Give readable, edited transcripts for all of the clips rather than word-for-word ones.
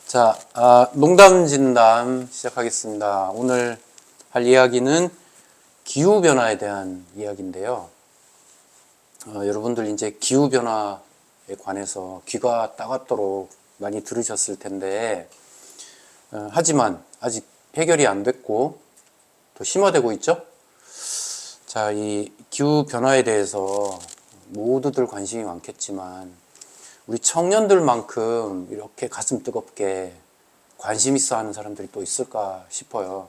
자, 농담 진담 시작하겠습니다. 오늘 할 이야기는 기후변화에 대한 이야기인데요. 여러분들 이제 기후변화에 관해서 귀가 따갑도록 많이 들으셨을 텐데, 하지만 아직 해결이 안 됐고, 더 심화되고 있죠? 자, 이 기후변화에 대해서 모두들 관심이 많겠지만, 우리 청년들만큼 이렇게 가슴 뜨겁게 관심 있어 하는 사람들이 또 있을까 싶어요.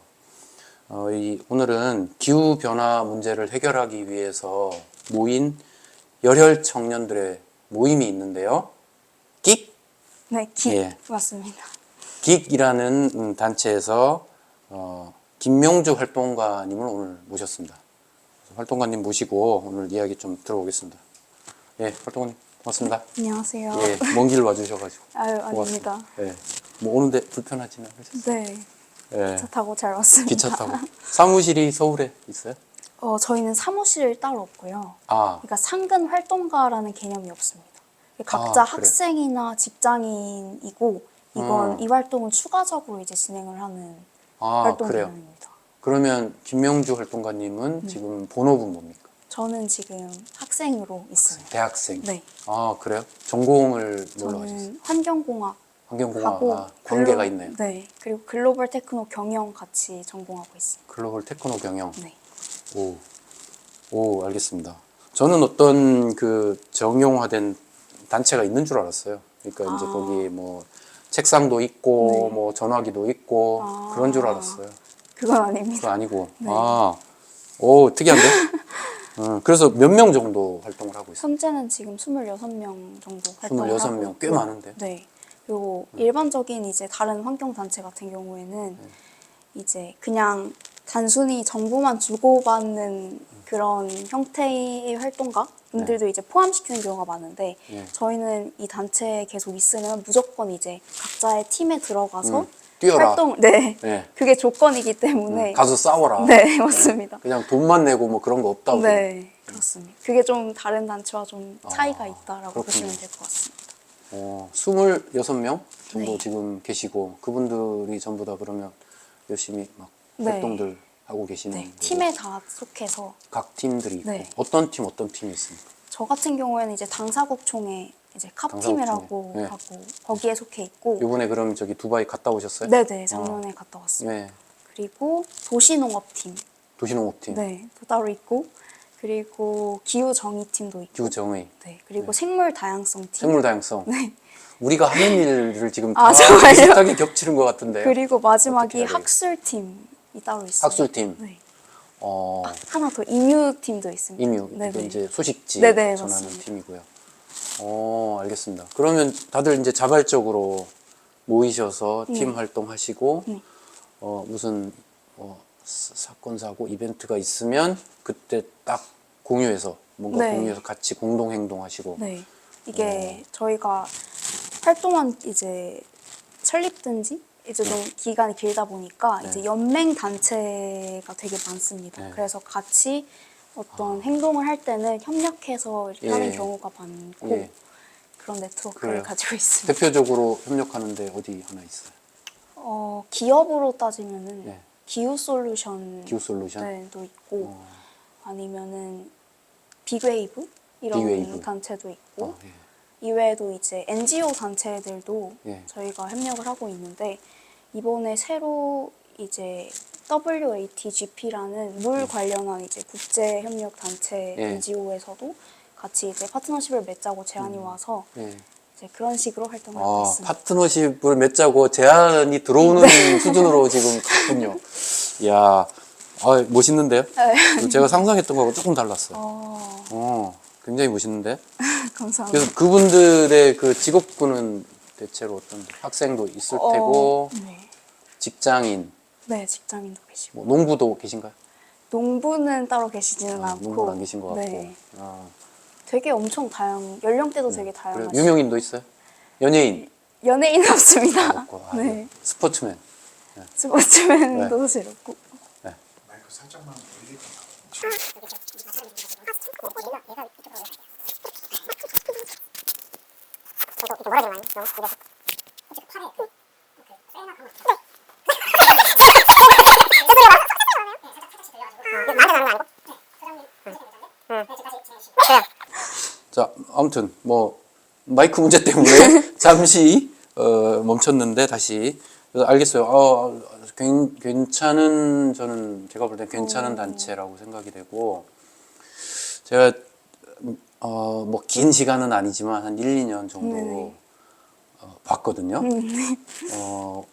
오늘은 기후변화 문제를 해결하기 위해서 모인 열혈 청년들의 모임이 있는데요. 긱? 네, 긱. 예. 맞습니다. 긱이라는 단체에서 김명주 활동가님을 오늘 모셨습니다. 활동가님 모시고 오늘 이야기 좀 들어보겠습니다. 예, 활동가님. 고맙습니다. 안녕하세요. 예, 먼 길 와주셔가지고. 아유, 고맙습니다. 아닙니다. 예, 뭐 오는데 불편하지는 않으셨어요? 네, 예, 기차 타고 잘 왔습니다. 기차 타고. 사무실이 서울에 있어요? 저희는 사무실 따로 없고요. 아, 그러니까 상근 활동가라는 개념이 없습니다. 각자 그래요? 학생이나 직장인이고 이 활동은 추가적으로 이제 진행을 하는 활동 그래요. 개념입니다. 그러면 김명주 활동가님은 지금 본업은 뭡니까? 저는 지금 학생으로 있어요. 대학생. 네. 그래요? 전공을 뭘로 하셨어요? 저는 환경공학 환경공학. 하고 관계가 있네요. 네. 그리고 글로벌 테크노 경영 같이 전공하고 있습니다. 글로벌 테크노 경영. 네. 오, 알겠습니다. 저는 어떤 그 정형화된 단체가 있는 줄 알았어요. 그러니까 이제 거기 뭐 책상도 있고 네. 뭐 전화기도 있고 그런 줄 알았어요. 그건 아닙니다. 그거 아니고. 네. 오, 특이한데? 그래서 몇 명 정도 활동을 하고 있어요? 현재는 지금 26명 정도 활동을 26명, 하고 꽤 있고요. 많은데요? 네. 그리고 일반적인 이제 다른 환경 단체 같은 경우에는 이제 그냥 단순히 정보만 주고받는 그런 형태의 활동가분들도 이제 포함시키는 경우가 많은데 네. 저희는 이 단체에 계속 있으면 무조건 이제 각자의 팀에 들어가서 뛰어라. 네. 네. 그게 조건이기 때문에 가서 싸워라. 네, 맞습니다. 그냥 돈만 내고 뭐 그런 거 없다고. 네, 그렇습니다. 그게 좀 다른 단체와 좀 차이가 있다라고 그렇군요. 보시면 될 것 같습니다. 26명 정도 네. 지금 계시고 그분들이 전부 다 그러면 열심히 막 네. 활동들 하고 계시는 네, 거고. 팀에 다 속해서 각 팀들이 있고 네. 어떤 팀이 있습니까? 저 같은 경우에는 이제 당사국총회 이제 캅팀이라고 네. 하고 거기에 속해 있고 이번에 그럼 저기 두바이 갔다 오셨어요? 네네 작년에 갔다 왔습니다. 네. 그리고 도시농업팀 도시농업팀, 네, 또 따로 있고 그리고 기후정의팀도 있고 기후정의, 네, 그리고 생물 다양성팀 생물 다양성. 네. 우리가 하는 일을 지금 아, 다 정말요? 비슷하게 겹치는 것 같은데. 그리고 마지막이 어떻게 해야 되겠어요? 학술팀이 따로 있어요. 학술팀. 네. 어, 하나 더 임유팀도 있습니다. 임유. 네네. 이건 이제 소식지 네네, 전하는 맞습니다. 팀이고요. 알겠습니다. 그러면 다들 이제 자발적으로 모이셔서 팀 활동하시고 네. 무슨 사건 사고 이벤트가 있으면 그때 딱 공유해서 뭔가 네. 공유해서 같이 공동 행동하시고. 네. 이게 저희가 활동한 이제 설립된 지 이제 좀 기간이 길다 보니까 이제 연맹 단체가 되게 많습니다. 네. 그래서 같이 어떤 행동을 할 때는 협력해서 이렇게 예. 하는 경우가 많고 예. 그런 네트워크를 그래요. 가지고 있습니다. 대표적으로 협력하는데 어디 하나 있어요? 기업으로 따지면은 네. 기후 솔루션 기후 솔루션? 네, 도 있고 아니면은 빅웨이브 이런 빅웨이브. 단체도 있고 예. 이외에도 이제 NGO 단체들도 예. 저희가 협력을 하고 있는데 이번에 새로 이제 WATGP라는 물 관련한 이제 국제 협력 단체 예. NGO에서도 같이 이제 파트너십을 맺자고 제안이 와서 예. 이제 그런 식으로 활동을 하고 있습니다. 파트너십을 맺자고 제안이 들어오는 수준으로 지금 갔군요. 이야, 멋있는데요? 제가 상상했던 거하고 조금 달랐어요. 굉장히 멋있는데? 감사합니다. 그래서 그분들의 그 직업군은 대체로 어떤 학생도 있을 테고, 네. 직장인, 네, 직장인도 계시고 뭐 농부도 계신가요? 농부는 따로 계시지는 않고 농부는 안 계신 것 같고. 네, 아, 되게 엄청 연령대도 되게 그래요? 다양하시고 유명인도 있어요? 연예인? 연예인은 없습니다. 없고, 네, 스포츠맨. 스포츠맨도 제롭고 마이크 살짝만 올릴까? 자, 아무튼 뭐 마이크 문제 때문에 잠시 멈췄는데 다시 알겠어요. 괜찮은 저는 제가 볼 때 괜찮은 단체라고 생각이 되고 제가 뭐 긴 시간은 아니지만 한 1, 2년 정도 네네. 봤거든요.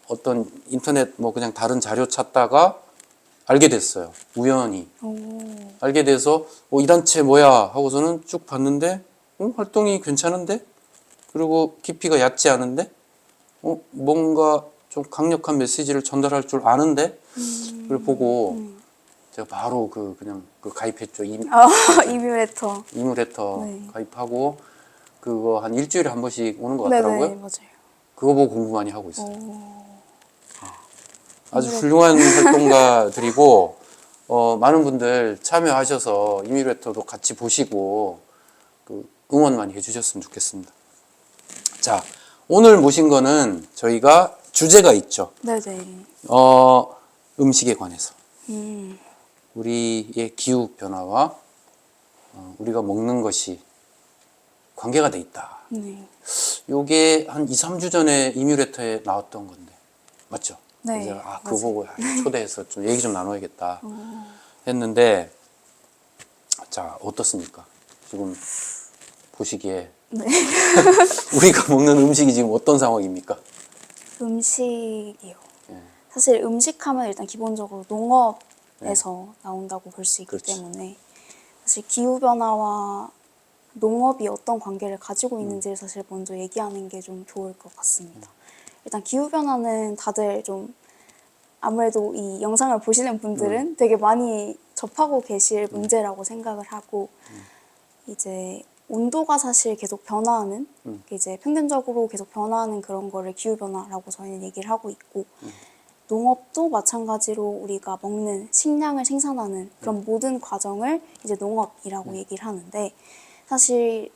어떤 인터넷 뭐 그냥 다른 자료 찾다가 알게 됐어요. 우연히 알게 돼서 이 단체 뭐야 하고서는 쭉 봤는데 활동이 괜찮은데 그리고 깊이가 얕지 않은데 뭔가 좀 강력한 메시지를 전달할 줄 아는데 그걸 보고 제가 바로 그냥 가입했죠. 이뮤레터. 이물레터 네. 가입하고 그거 한 일주일에 한 번씩 오는 것 네네, 같더라고요. 맞아요. 그거 보고 공부 많이 하고 있어요. 아주 이물레터. 훌륭한 활동가들이고 많은 분들 참여하셔서 이뮤레터도 같이 보시고 응원 많이 해주셨으면 좋겠습니다. 자, 오늘 모신 거는 저희가 주제가 있죠. 네네. 음식에 관해서 음, 우리의 기후 변화와 우리가 먹는 것이 관계가 돼 있다. 네. 요게 한 2, 3주 전에 이뮤레터에 나왔던 건데 맞죠? 네, 그래서 그거 맞아요. 보고 초대해서 좀 얘기 좀 나눠야겠다 했는데 자 어떻습니까? 지금 보시기에 네. 우리가 먹는 음식이 지금 어떤 상황입니까? 음식이요. 예. 사실 음식하면 일단 기본적으로 농업에서 나온다고 볼 수 있기 그렇지. 때문에 사실 기후변화와 농업이 어떤 관계를 가지고 있는지를 사실 먼저 얘기하는 게 좀 좋을 것 같습니다. 일단 기후변화는 다들 좀 아무래도 이 영상을 보시는 분들은 되게 많이 접하고 계실 문제라고 생각을 하고 이제 온도가 사실 계속 변화하는 이제 평균적으로 계속 변화하는 그런 거를 기후변화라고 저희는 얘기를 하고 있고 농업도 마찬가지로 우리가 먹는 식량을 생산하는 그런 모든 과정을 이제 농업이라고 얘기를 하는데 사실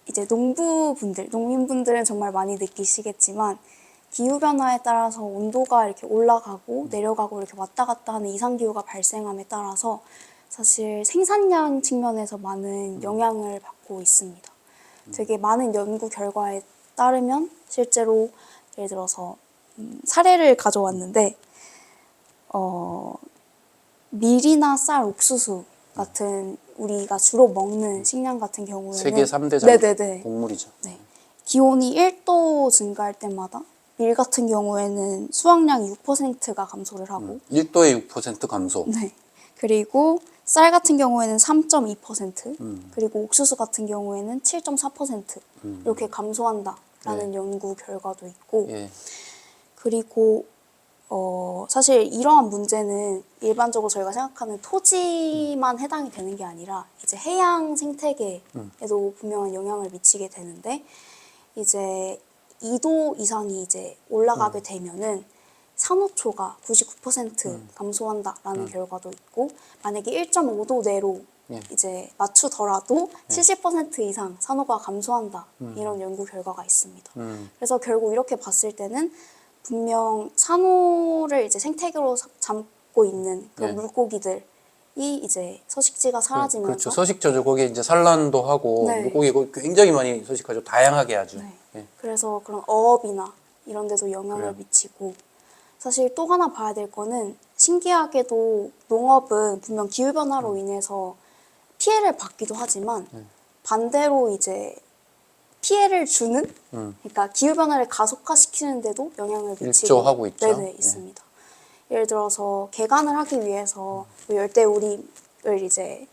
이제 농민분들은 정말 많이 느끼시겠지만 기후변화에 따라서 온도가 이렇게 올라가고 내려가고 이렇게 왔다 갔다 하는 이상기후가 발생함에 따라서 사실 생산량 측면에서 많은 영향을 받고 있습니다. 되게 많은 연구 결과에 따르면 실제로 예를 들어서 사례를 가져왔는데 밀이나 쌀, 옥수수 같은 우리가 주로 먹는 식량 같은 경우에는 세계 3대 네네네. 곡물이죠. 네. 기온이 1도 증가할 때마다 밀 같은 경우에는 수확량이 6%가 감소를 하고 1도에 6% 감소. 네. 그리고 쌀 같은 경우에는 3.2%, 그리고 옥수수 같은 경우에는 7.4% 이렇게 감소한다라는 연구 결과도 있고 예. 그리고 사실 이러한 문제는 일반적으로 저희가 생각하는 토지만 해당이 되는 게 아니라 이제 해양 생태계에도 분명한 영향을 미치게 되는데 이제 2도 이상이 이제 올라가게 되면은 산호초가 99% 감소한다라는 결과도 있고 만약에 1.5도 내로 예. 이제 맞추더라도 70% 이상 산호가 감소한다 이런 연구 결과가 있습니다. 그래서 결국 이렇게 봤을 때는 분명 산호를 이제 생태계로 잡고 있는 그런 네. 물고기들이 이제 서식지가 사라지면서 그렇죠. 서식처죠. 거기에 이제 산란도 하고 네. 물고기 거기 굉장히 많이 서식하죠. 다양하게 아주. 네. 예. 그래서 그런 어업이나 이런 데도 영향을 그래요. 미치고 사실 또 하나 봐야 될 거는 신기하게도 농업은 분명 기후변화로 인해서 피해를 받기도 하지만 반대로 이제 피해를 주는 그러니까 기후변화를 가속화시키는데도 영향을 미치고 일조하고 있죠. 네네 예. 있습니다. 예를 들어서 개간을 하기 위해서 뭐 열대우림을 이제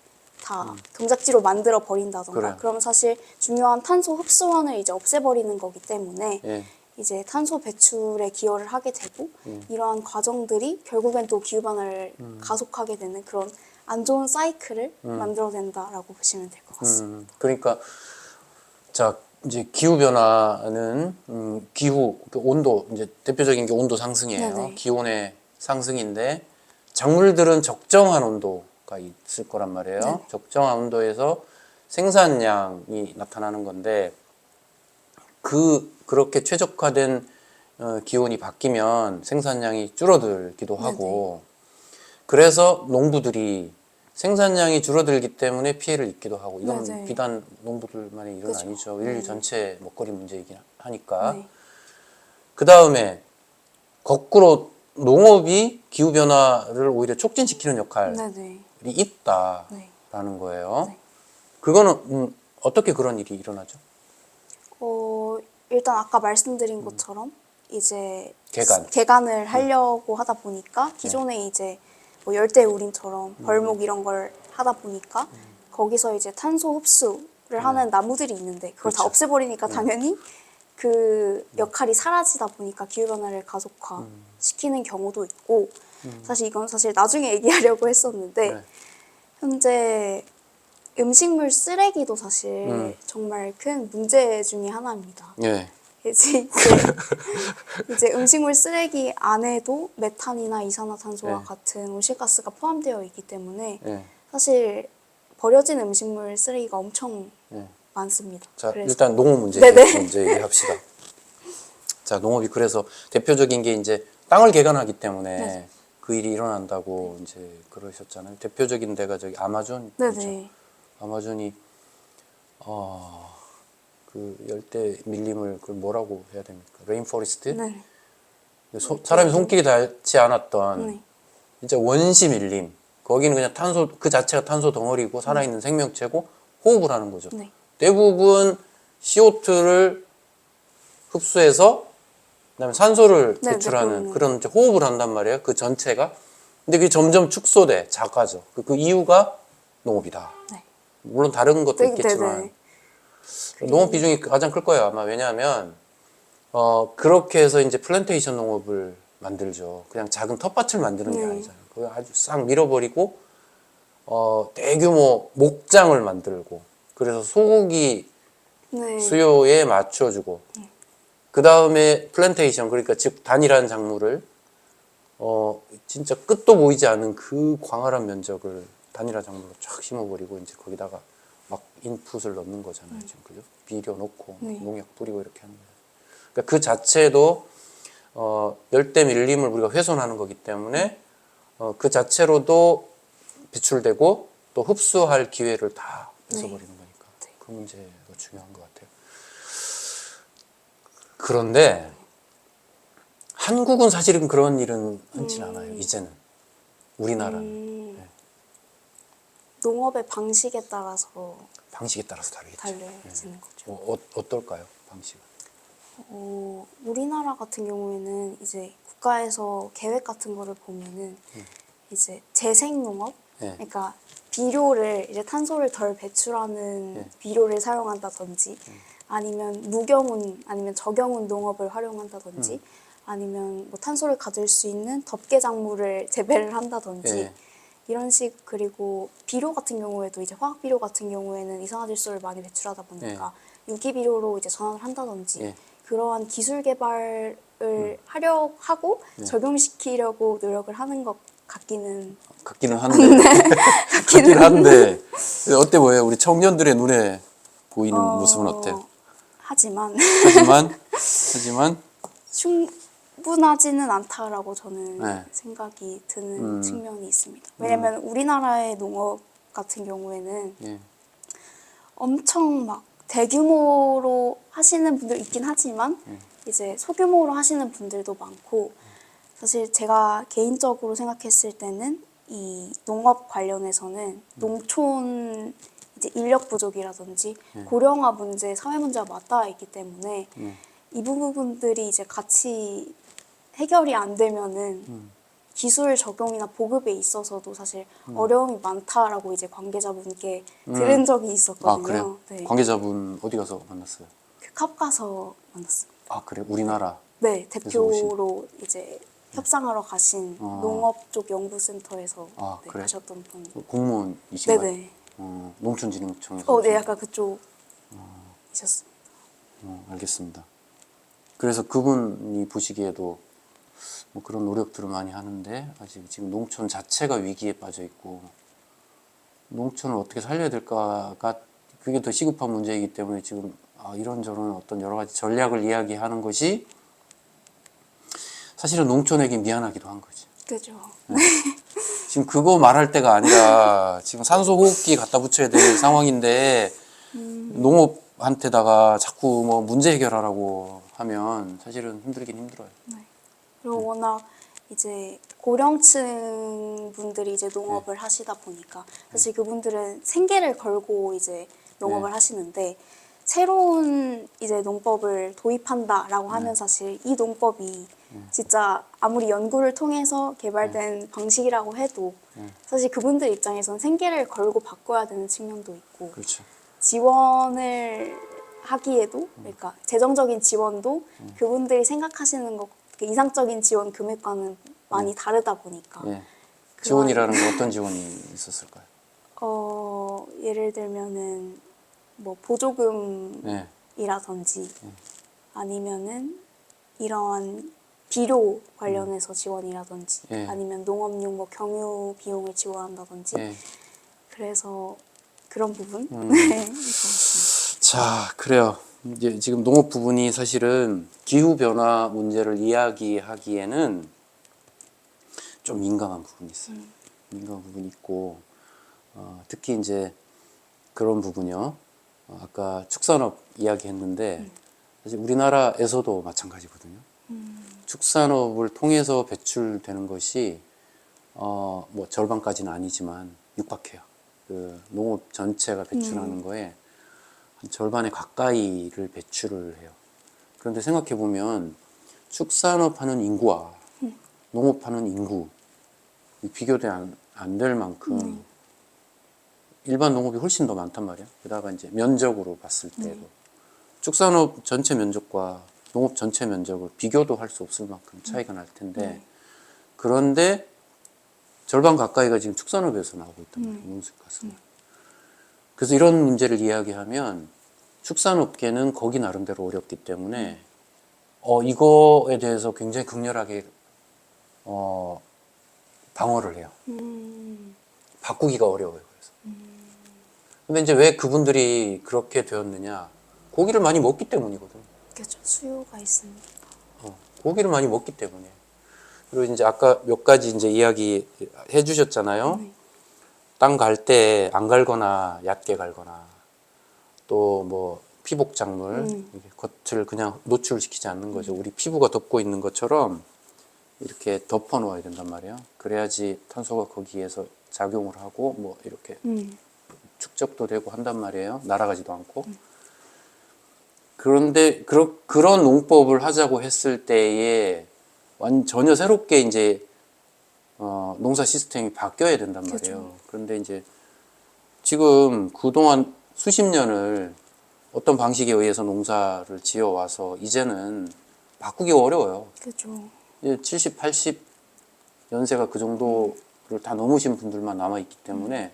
다 경작지로 만들어 버린다던가 그래요. 그러면 사실 중요한 탄소 흡수원을 이제 없애버리는 거기 때문에 예. 이제 탄소 배출에 기여를 하게 되고 이러한 과정들이 결국엔 또 기후변화를 가속하게 되는 그런 안 좋은 사이클을 만들어낸다라고 보시면 될 것 같습니다. 그러니까 자 이제 기후 변화는 기후 그 온도 이제 대표적인 게 온도 상승이에요. 네네. 기온의 상승인데 작물들은 적정한 온도가 있을 거란 말이에요. 네네. 적정한 온도에서 생산량이 나타나는 건데 그렇게 최적화된 기온이 바뀌면 생산량이 줄어들기도 하고 그래서 농부들이 생산량이 줄어들기 때문에 피해를 입기도 하고 이건 네네. 비단 농부들만의 일은 그죠. 아니죠. 인류 네. 전체 먹거리 문제이긴 하니까. 네. 그 다음에 거꾸로 농업이 기후변화를 오히려 촉진시키는 역할이 네네. 있다라는 네. 거예요. 네. 그거는 어떻게 그런 일이 일어나죠? 일단 아까 말씀드린 것처럼 이제 개간. 개간을 하려고 하다 보니까 기존에 이제 뭐 열대우림처럼 벌목 이런 걸 하다 보니까 거기서 이제 탄소 흡수를 하는 나무들이 있는데 그걸 다 그렇죠. 없애버리니까 당연히 그 역할이 사라지다 보니까 기후변화를 가속화 시키는 경우도 있고 사실 이건 사실 나중에 얘기하려고 했었는데 네. 현재 음식물 쓰레기도 사실 정말 큰 문제 중에 하나입니다. 예. 이제 음식물 쓰레기 안에도 메탄이나 이산화탄소와 네. 같은 온실가스가 포함되어 있기 때문에 예. 사실 버려진 음식물 쓰레기가 엄청 예. 많습니다. 자, 그래서 일단 농업 문제 네네. 먼저 얘기합시다. 자, 농업이 그래서 대표적인 게 이제 땅을 개간하기 때문에 네. 그 일이 일어난다고 이제 그러셨잖아요. 대표적인 데가 저기 아마존. 그렇죠? 네네. 아마존이 그 열대 밀림을 그걸 뭐라고 해야 됩니까? 레인포레스트? 네. 사람이 손길이 닿지 않았던 네. 진짜 원시 밀림. 거기는 그냥 탄소 그 자체가 탄소 덩어리고 살아있는 생명체고 호흡을 하는 거죠. 네. 대부분 CO2를 흡수해서 그다음에 산소를 네, 배출하는 네, 그런 이제 호흡을 한단 말이에요. 그 전체가. 근데 그게 점점 축소돼 작아져. 그 이유가 농업이다. 네. 물론 다른 것도 네, 있겠지만 네. 농업 비중이 가장 클 거예요 아마. 왜냐하면 그렇게 해서 이제 플랜테이션 농업을 만들죠. 그냥 작은 텃밭을 만드는 게 네. 아니잖아요. 그걸 아주 싹 밀어버리고 대규모 목장을 만들고 그래서 소고기 네. 수요에 맞춰주고 그 다음에 플랜테이션 그러니까 즉 단일한 작물을 진짜 끝도 보이지 않는 그 광활한 면적을 단일한 작물로 쫙 심어버리고 이제 거기다가 막 인풋을 넣는 거잖아요 지금 그죠? 비료 넣고 네. 농약 뿌리고 이렇게 하는 거예요. 그러니까 그 자체도 열대 밀림을 우리가 훼손하는 거기 때문에 그 자체로도 배출되고 또 흡수할 기회를 다 뺏어버리는 거니까 그 문제가 중요한 것 같아요. 그런데 한국은 사실은 그런 일은 흔치 않아요. 이제는 우리나라는 농업의 방식에 따라서 방식에 따라서 다르겠죠. 달라지는 거죠. 어떨까요? 방식은? 우리나라 같은 경우에는 이제 국가에서 계획 같은 거를 보면은 이제 재생농업, 네. 그러니까 비료를 이제 탄소를 덜 배출하는 비료를 사용한다든지, 아니면 무경운 아니면 저경운 농업을 활용한다든지, 아니면 뭐 탄소를 가질 수 있는 덮개 작물을 재배를 한다든지. 예. 이런 식. 그리고 비료 같은 경우에도 이제 화학 비료 같은 경우에는 이산화질소를 많이 배출하다 보니까 유기비료로 이제 전환을 한다든지 예. 그러한 기술 개발을 하려 하고 적용시키려고 노력을 하는 것 같기는 한데 같기는 한데 어때 보여요? 우리 청년들의 눈에 보이는 모습은 어때요? 하지만 하지만 충분하지는 않다라고 저는 네. 생각이 드는 측면이 있습니다. 왜냐면 우리나라의 농업 같은 경우에는 예. 엄청 막 대규모로 하시는 분들 있긴 하지만 이제 소규모로 하시는 분들도 많고, 사실 제가 개인적으로 생각했을 때는 이 농업 관련해서는 농촌 이제 인력 부족이라든지 고령화 문제, 사회 문제가 맞닿아 있기 때문에 이 부분들이 이제 같이 해결이 안 되면은 기술 적용이나 보급에 있어서도 사실 어려움이 많다라고 이제 관계자분께 들은 적이 있었거든요. 아 그래요? 네. 관계자분 어디 가서 만났어요? 그 캅 가서 만났습니다. 아 그래? 우리나라? 네, 그래서 대표로 이제 협상하러 가신 농업 쪽 연구센터에서 아, 네, 그래? 가셨던 분. 공무원이신가요? 네네. 농촌진흥청에서 네, 약간 그쪽이셨습니다. 알겠습니다. 그래서 그분이 보시기에도 뭐 그런 노력들을 많이 하는데 아직 지금 농촌 자체가 위기에 빠져 있고 농촌을 어떻게 살려야 될까가 그게 더 시급한 문제이기 때문에 지금 이런저런 어떤 여러 가지 전략을 이야기하는 것이 사실은 농촌에게 미안하기도 한 거지. 그죠. 지금 그거 말할 때가 아니라 지금 산소 호흡기 갖다 붙여야 될 상황인데 농업한테다가 자꾸 뭐 문제 해결하라고 하면 사실은 힘들긴 힘들어요. 그리고 워낙 이제 고령층 분들이 이제 농업을 하시다 보니까 사실 그분들은 생계를 걸고 이제 농업을 하시는데 새로운 이제 농법을 도입한다라고 하면 사실 이 농법이 진짜 아무리 연구를 통해서 개발된 방식이라고 해도 사실 그분들 입장에선 생계를 걸고 바꿔야 되는 측면도 있고 그렇죠. 지원을 하기에도 그러니까 재정적인 지원도 그분들이 생각하시는 것 그 이상적인 지원 금액과는 많이 다르다 보니까 예. 지원이라는 건 어떤 지원이 있었을까요? 예를 들면은 뭐 네. 보조금이라든지 아니면은 이러한 비료 관련해서 지원이라든지 예. 아니면 농업용 뭐 경유 비용을 지원한다든지 예. 그래서 그런 부분 네. 있었습니다. 자, 그래요. 이제 지금 농업 부분이 사실은 기후 변화 문제를 이야기하기에는 좀 민감한 부분이 있어요. 민감한 부분이 있고 특히 이제 그런 부분이요. 아까 축산업 이야기했는데 사실 우리나라에서도 마찬가지거든요. 축산업을 통해서 배출되는 것이 뭐 절반까지는 아니지만 육박해요. 그 농업 전체가 배출하는 거에 한 절반에 가까이를 배출을 해요. 그런데 생각해 보면 축산업 하는 인구와 농업하는 인구 비교돼 안 될 만큼 일반 농업이 훨씬 더 많단 말이야. 게다가 이제 면적으로 봤을 때도 축산업 전체 면적과 농업 전체 면적을 비교도 할 수 없을 만큼 차이가 날 텐데 그런데 절반 가까이가 지금 축산업에서 나오고 있단 말이에요. 온실가스. 그래서 이런 문제를 이야기하면 축산업계는 거기 나름대로 어렵기 때문에 이거에 대해서 굉장히 극렬하게 방어를 해요. 바꾸기가 어려워요. 그래서. 근데 이제 왜 그분들이 그렇게 되었느냐? 고기를 많이 먹기 때문이거든. 그렇죠. 수요가 있습니다. 고기를 많이 먹기 때문에. 그리고 이제 아까 몇 가지 이제 이야기 해주셨잖아요. 땅 갈 때 안 갈거나 얕게 갈거나 또 뭐 피복 작물 이렇게 겉을 그냥 노출시키지 않는 거죠. 우리 피부가 덮고 있는 것처럼 이렇게 덮어 놓아야 된단 말이에요. 그래야지 탄소가 거기에서 작용을 하고 뭐 이렇게 축적도 되고 한단 말이에요. 날아가지도 않고. 그런데 그런 농법을 하자고 했을 때에 전혀 새롭게 이제 농사 시스템이 바뀌어야 된단 말이에요. 그렇죠. 그런데 이제 지금 그동안 수십 년을 어떤 방식에 의해서 농사를 지어와서 이제는 바꾸기가 어려워요. 그렇죠. 70, 80 연세가 그 정도를 다 넘으신 분들만 남아있기 때문에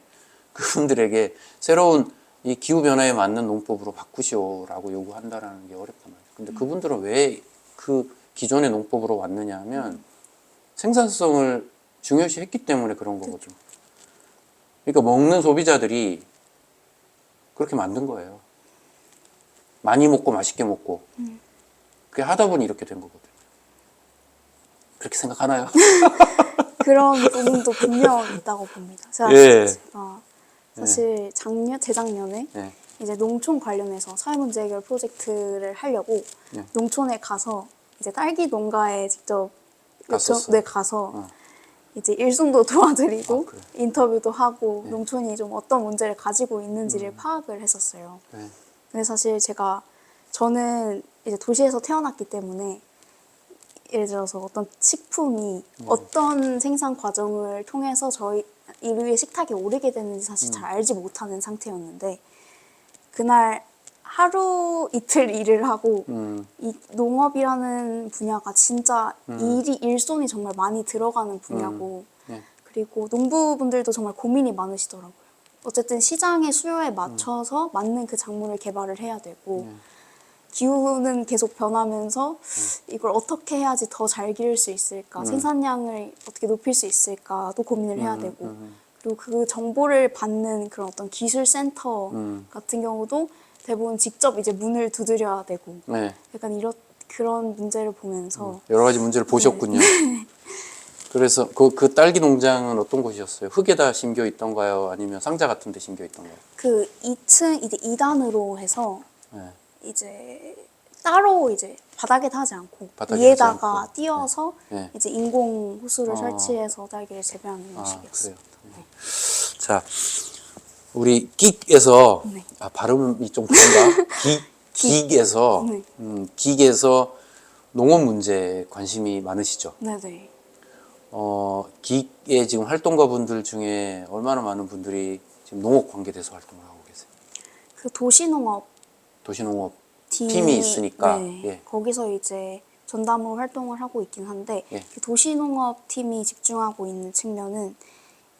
그분들에게 새로운 이 기후변화에 맞는 농법으로 바꾸시오라고 요구한다라는 게 어렵단 말이에요. 근데 그분들은 왜 그 기존의 농법으로 왔느냐 하면 생산성을 중요시 했기 때문에 그런 거거든요. 그러니까 먹는 소비자들이 그렇게 만든 거예요. 많이 먹고 맛있게 먹고. 그게 하다 보니 이렇게 된 거거든요. 그렇게 생각하나요? 그런 부분도 분명 있다고 봅니다. 예. 제가 사실 재작년에 네. 이제 농촌 관련해서 사회문제 해결 프로젝트를 하려고 네. 농촌에 가서 이제 딸기 농가에 직접 갔었어요? 가서 이제 일손도 도와드리고 그래. 인터뷰도 하고 농촌이 좀 어떤 문제를 가지고 있는지를 파악을 했었어요. 네. 근데 사실 저는 이제 도시에서 태어났기 때문에 예를 들어서 어떤 식품이 어떤 생산 과정을 통해서 인류의 식탁에 오르게 되는지 사실 잘 알지 못하는 상태였는데 그날 하루 이틀 일을 하고 이 농업이라는 분야가 진짜 일손이 정말 많이 들어가는 분야고 네. 그리고 농부분들도 정말 고민이 많으시더라고요. 어쨌든 시장의 수요에 맞춰서 맞는 그 작물을 개발을 해야 되고 기후는 계속 변하면서 이걸 어떻게 해야지 더 잘 기를 수 있을까, 생산량을 어떻게 높일 수 있을까도 고민을 해야 되고 그리고 그 정보를 받는 그런 어떤 기술센터 같은 경우도 대부분 직접 이제 문을 두드려야 되고 네. 약간 그런 문제를 보면서 여러 가지 문제를 보셨군요. 그래서 그 딸기 농장은 어떤 곳이었어요? 흙에다 심겨 있던가요? 아니면 상자 같은 데 심겨 있던가요? 그 2층 이제 2단으로 해서 네. 이제 따로 이제 바닥에다 하지 않고 바닥에 위에다가 하지 않고. 띄어서 네. 이제 인공 호수를 아. 설치해서 딸기를 재배하는 방식이었어요. 그래요. 자, 우리 긱에서 네. 발음이 좀 그런가? 긱에서 네. 긱에서 농업 문제에 관심이 많으시죠? 네네. 긱의 지금 활동가분들 중에 얼마나 많은 분들이 지금 농업 관계돼서 활동을 하고 계세요? 그 도시농업 도시농업 팀이 있으니까. 네. 예. 거기서 이제 전담으로 활동을 하고 있긴 한데 예. 그 도시농업 팀이 집중하고 있는 측면은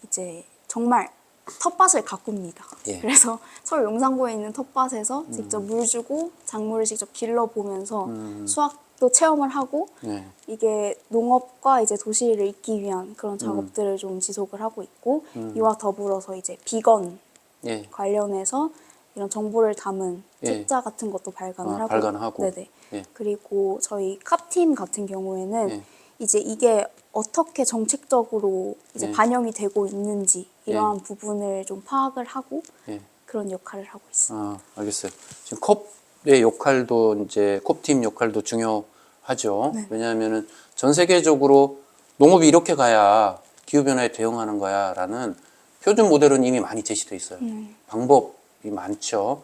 이제 정말 텃밭을 가꿉니다. 예. 그래서 서울 용산구에 있는 텃밭에서 직접 물 주고 작물을 직접 길러보면서 수확도 체험을 하고 네. 이게 농업과 이제 도시를 잇기 위한 그런 작업들을 좀 지속을 하고 있고 이와 더불어서 이제 비건 예. 관련해서 이런 정보를 담은 예. 책자 같은 것도 발간을 하고, 발간하고. 네네. 예. 그리고 저희 캅팀 같은 경우에는 예. 이제 이게 어떻게 정책적으로 이제 예. 반영이 되고 있는지 이러한 부분을 좀 파악을 하고 예. 그런 역할을 하고 있어요. 알겠어요. 지금 컵의 역할도 이제 컵팀 역할도 중요하죠. 네. 왜냐하면은 전 세계적으로 농업이 이렇게 가야 기후 변화에 대응하는 거야라는 표준 모델은 이미 많이 제시돼 있어요. 방법이 많죠.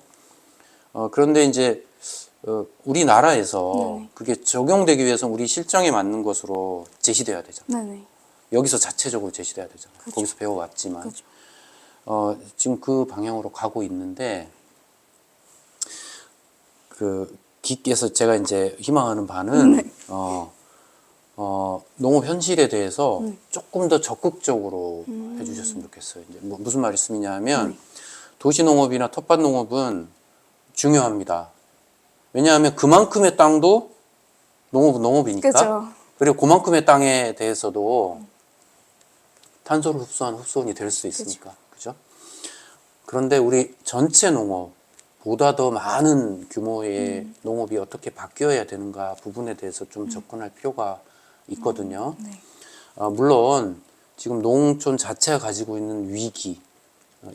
그런데 이제 우리나라에서 네네. 그게 적용되기 위해서 우리 실정에 맞는 것으로 제시돼야 되잖아요. 네네. 여기서 자체적으로 제시돼야 되잖아요. 그렇죠. 거기서 배워왔지만. 그렇죠. 지금 그 방향으로 가고 있는데, 긱에서 제가 이제 희망하는 바는, 농업 현실에 대해서 조금 더 적극적으로 해주셨으면 좋겠어요. 이제 무슨 말씀이냐 하면, 도시농업이나 텃밭농업은 중요합니다. 왜냐하면 그만큼의 땅도 농업은 농업이니까. 그죠. 그리고 그만큼의 땅에 대해서도 탄소를 흡수하는 흡수원이 될 수 있으니까. 그죠? 그런데 우리 전체 농업보다 더 많은 규모의 농업이 어떻게 바뀌어야 되는가 부분에 대해서 좀 접근할 필요가 있거든요. 네. 물론 지금 농촌 자체가 가지고 있는 위기,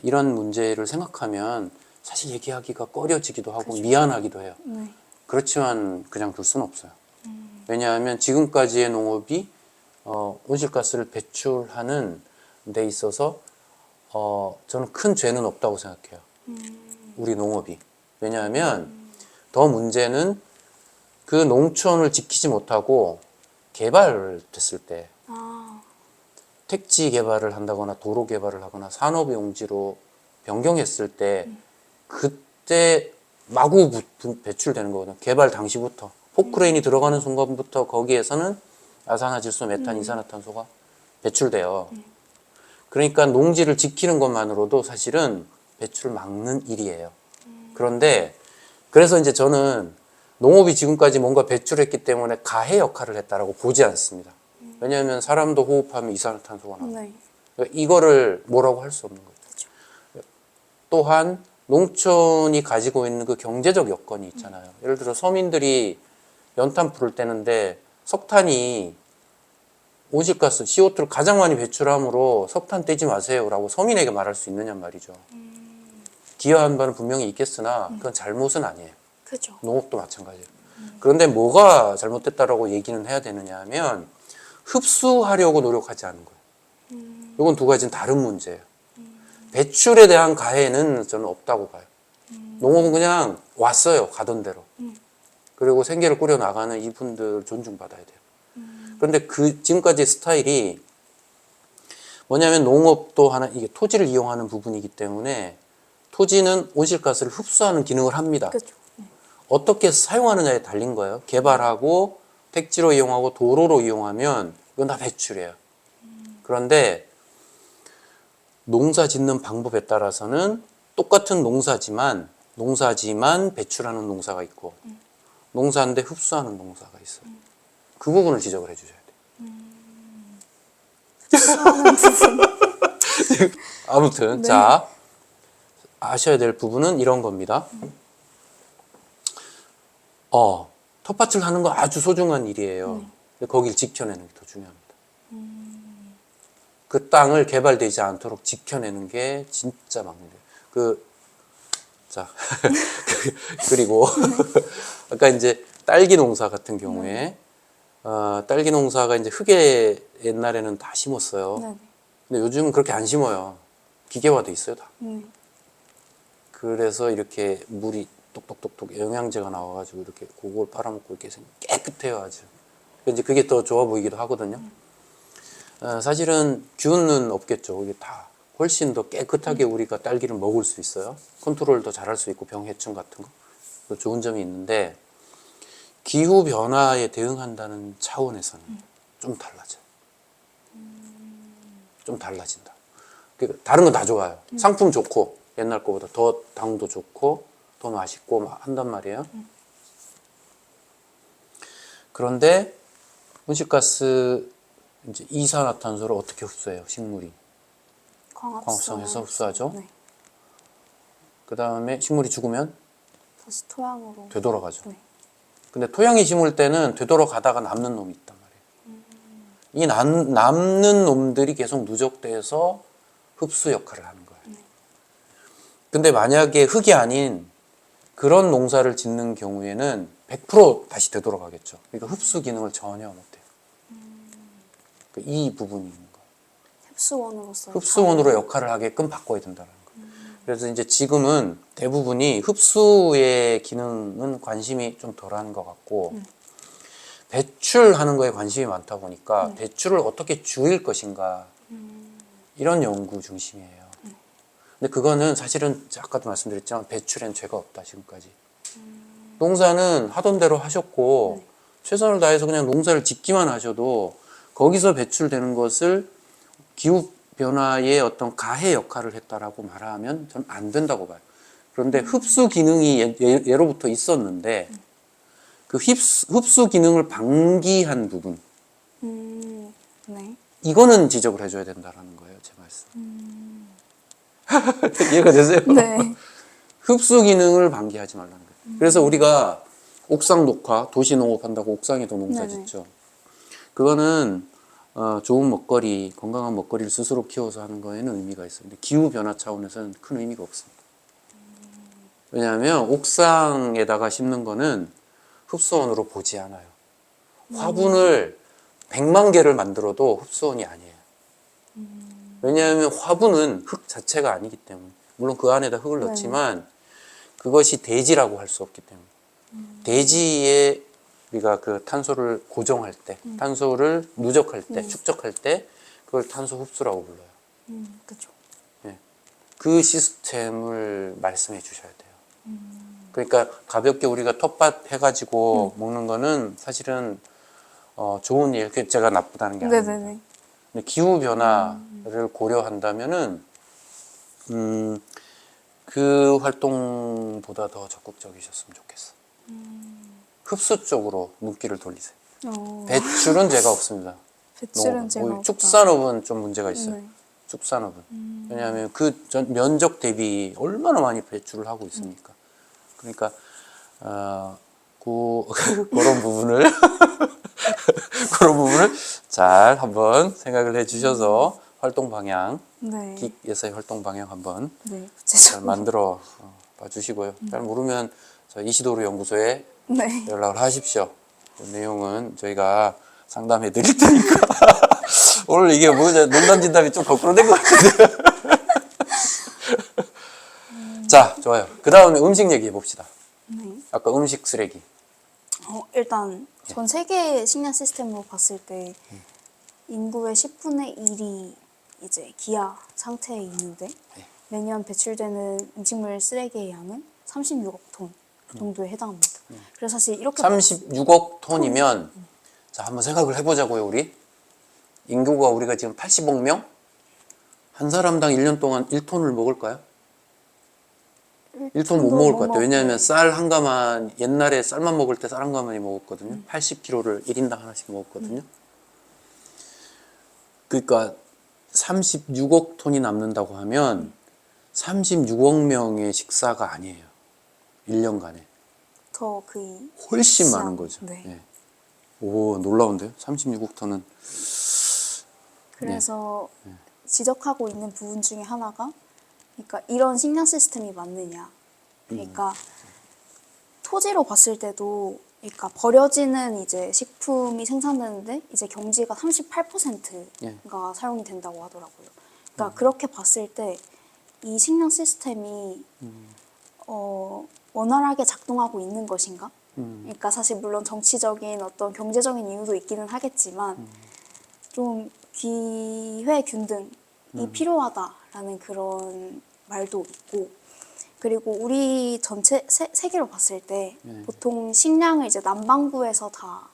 이런 문제를 생각하면 사실 얘기하기가 꺼려지기도 하고 미안하기도 해요. 네. 그렇지만 그냥 둘 수는 없어요. 왜냐하면 지금까지의 농업이 온실가스를 배출하는 데 있어서 저는 큰 죄는 없다고 생각해요. 우리 농업이. 왜냐하면 더 문제는 그 농촌을 지키지 못하고 개발됐을 때 아, 택지 개발을 한다거나 도로 개발을 하거나 산업용지로 변경했을 때 그때 마구 배출되는 거거든요. 개발 당시부터. 포크레인이 들어가는 순간부터 거기에서는 아산화질소, 메탄, 이산화탄소가 배출돼요. 그러니까 농지를 지키는 것만으로도 사실은 배출을 막는 일이에요. 그런데 그래서 이제 저는 농업이 지금까지 뭔가 배출했기 때문에 가해 역할을 했다라고 보지 않습니다. 왜냐하면 사람도 호흡하면 이산화탄소가 나와요. 네. 그러니까 이거를 뭐라고 할 수 없는 거죠. 또한 농촌이 가지고 있는 그 경제적 여건이 있잖아요. 예를 들어 서민들이 연탄 불을 떼는데 석탄이 온실가스, CO2를 가장 많이 배출하므로 석탄 떼지 마세요라고 서민에게 말할 수 있느냐 말이죠. 기여한 바는 분명히 있겠으나 그건 잘못은 아니에요. 그죠. 농업도 마찬가지예요. 그런데 뭐가 잘못됐다라고 얘기는 해야 되느냐 하면 흡수하려고 노력하지 않은 거예요. 이건 두 가지는 다른 문제예요. 배출에 대한 가해는 저는 없다고 봐요. 농업은 그냥 왔어요. 가던 대로. 그리고 생계를 꾸려 나가는 이분들 존중받아야 돼요. 그런데 지금까지 스타일이 뭐냐면 농업도 하나 이게 토지를 이용하는 부분이기 때문에 토지는 온실가스를 흡수하는 기능을 합니다. 그죠. 어떻게 사용하느냐에 달린 거예요. 개발하고 택지로 이용하고 도로로 이용하면 이건 다 배출이에요. 그런데 농사 짓는 방법에 따라서는 똑같은 농사지만 배출하는 농사가 있고 농사인데 흡수하는 농사가 있어요. 그 부분을 지적을 해주셔야 돼요. 흡수하는 부분. 아무튼 네. 자 아셔야 될 부분은 이런 겁니다. 텃밭을 하는 거 아주 소중한 일이에요. 근데 거길 지켜내는 게 더 중요합니다. 그 땅을 개발되지 않도록 지켜내는 게 진짜 막내예요. 자, 그리고 아까 이제 딸기 농사 같은 경우에 딸기 농사가 이제 흙에 옛날에는 다 심었어요. 네. 근데 요즘은 그렇게 안 심어요. 기계화돼 있어요, 다. 네. 그래서 이렇게 물이 똑똑똑똑 영양제가 나와가지고 이렇게 그걸 빨아먹고 이렇게 깨끗해요, 아주. 이제 그게 더 좋아 보이기도 하거든요. 사실은 균은 없겠죠. 이게 다 훨씬 더 깨끗하게 우리가 딸기를 먹을 수 있어요. 컨트롤도 잘할 수 있고 병해충 같은 거 좋은 점이 있는데 기후 변화에 대응한다는 차원에서는 좀 달라져요. 좀 달라진다. 다른 건 다 좋아요. 상품 좋고 옛날 거보다 더 당도 좋고 더 맛있고 막 한단 말이에요. 그런데 온실가스 이제 이산화탄소를 어떻게 흡수해요? 식물이 광합성해서 흡수하죠. 네. 그 다음에 식물이 죽으면 다시 토양으로. 되돌아가죠. 네. 근데 토양이 심을 때는 되돌아가다가 남는 놈이 있단 말이에요. 이 남는 놈들이 계속 누적돼서 흡수 역할을 하는 거예요. 근데 만약에 흙이 아닌 그런 농사를 짓는 경우에는 100% 다시 되돌아가겠죠. 그러니까 흡수 기능을 전혀 못해요. 이 부분이 있는 거예요. 흡수원으로서. 흡수원으로 역할을 하게끔 바꿔야 된다는 거예요. 그래서 이제 지금은 대부분이 흡수의 기능은 관심이 좀 덜한 것 같고 배출하는 거에 관심이 많다 보니까 배출을 어떻게 줄일 것인가 이런 연구 중심이에요. 근데 그거는 사실은 아까도 말씀드렸지만 배출엔 죄가 없다 지금까지. 농사는 하던 대로 하셨고 최선을 다해서 그냥 농사를 짓기만 하셔도 거기서 배출되는 것을 기후변화의 어떤 가해 역할을 했다라고 말하면 저는 안 된다고 봐요. 그런데 흡수 기능이 예로부터 있었는데 그 흡수 기능을 방기한 부분 네. 이거는 지적을 해줘야 된다라는 거예요. 제 말씀. 이해가 되세요? 네. 흡수 기능을 방기하지 말라는 거예요. 그래서 우리가 옥상 녹화, 도시 농업 한다고 옥상에도 농사 네네. 짓죠. 그거는 좋은 먹거리, 건강한 먹거리를 스스로 키워서 하는 거에는 의미가 있어요. 근데 기후 변화 차원에서는 큰 의미가 없습니다. 왜냐하면 옥상에다가 심는 거는 흡수원으로 보지 않아요. 화분을 100만 개를 만들어도 흡수원이 아니에요. 왜냐하면 화분은 흙 자체가 아니기 때문에. 물론 그 안에다 흙을 네. 넣지만 그것이 대지라고 할 수 없기 때문에. 대지에 우리가 그 탄소를 고정할 때, 탄소를 누적할 때, 축적할 때 그걸 탄소 흡수라고 불러요. 그죠. 예. 그 시스템을 말씀해 주셔야 돼요. 그러니까 가볍게 우리가 텃밭 해가지고 먹는 거는 사실은 좋은 일, 제가 나쁘다는 게 아닙니다. 네네네. 근데 기후 변화를 고려한다면은 그 활동보다 더 적극적이셨으면 좋겠어. 흡수 쪽으로 눈길을 돌리세요. 배출은 죄가 없습니다. 배출은 제가 없다. 축산업은 좀 문제가 있어요. 네. 축산업은. 왜냐하면 그 면적 대비 얼마나 많이 배출을 하고 있습니까? 그러니까 그런 부분을 그런 부분을 잘 한번 생각을 해주셔서 활동 방향, 네. 긱에서의 활동 방향 한번 네. 잘 구체적으로. 만들어 봐주시고요. 잘 모르면 저 이시도로 연구소에 네. 연락을 하십시오. 그 내용은 저희가 상담해 드릴 테니까. 오늘 이게 뭐냐, 농담 진담이 좀 거꾸로 된 것 같은데. 자, 좋아요. 그 다음에 음식 얘기해 봅시다. 네. 아까 음식 쓰레기. 일단 전 세계 식량 시스템으로 봤을 때 인구의 10분의 1이 이제 기아 상태에 있는데 네. 매년 배출되는 음식물 쓰레기의 양은 36억 톤 정도에 해당합니다. 그래서 사실 이렇게 36억 톤이면 자, 한번 생각을 해보자고요, 우리. 인구가 우리가 지금 80억 명? 한 사람당 1년 동안 1톤을 먹을까요? 1톤 못 먹을 것 같아요. 왜냐하면 쌀 한 가만, 옛날에 쌀만 먹을 때 쌀 한 가만이 먹었거든요. 80kg를 1인당 하나씩 먹었거든요. 그러니까 36억 톤이 남는다고 하면 36억 명의 식사가 아니에요. 1년간에. 더 거의 훨씬 시장. 많은 거죠. 네. 예. 오, 놀라운데요? 36억 톤은. 그래서 지적하고 있는 부분 중에 하나가, 그러니까 이런 식량 시스템이 맞느냐. 그러니까 토지로 봤을 때도, 그러니까 버려지는 이제 식품이 생산되는데 이제 경지가 38%가 사용이 된다고 하더라고요. 그러니까 그렇게 봤을 때 이 식량 시스템이 원활하게 작동하고 있는 것인가? 그러니까 사실 물론 정치적인 어떤 경제적인 이유도 있기는 하겠지만 좀 기회 균등이 필요하다라는 그런 말도 있고, 그리고 우리 전체 세계로 봤을 때 보통 식량을 이제 남반구에서 다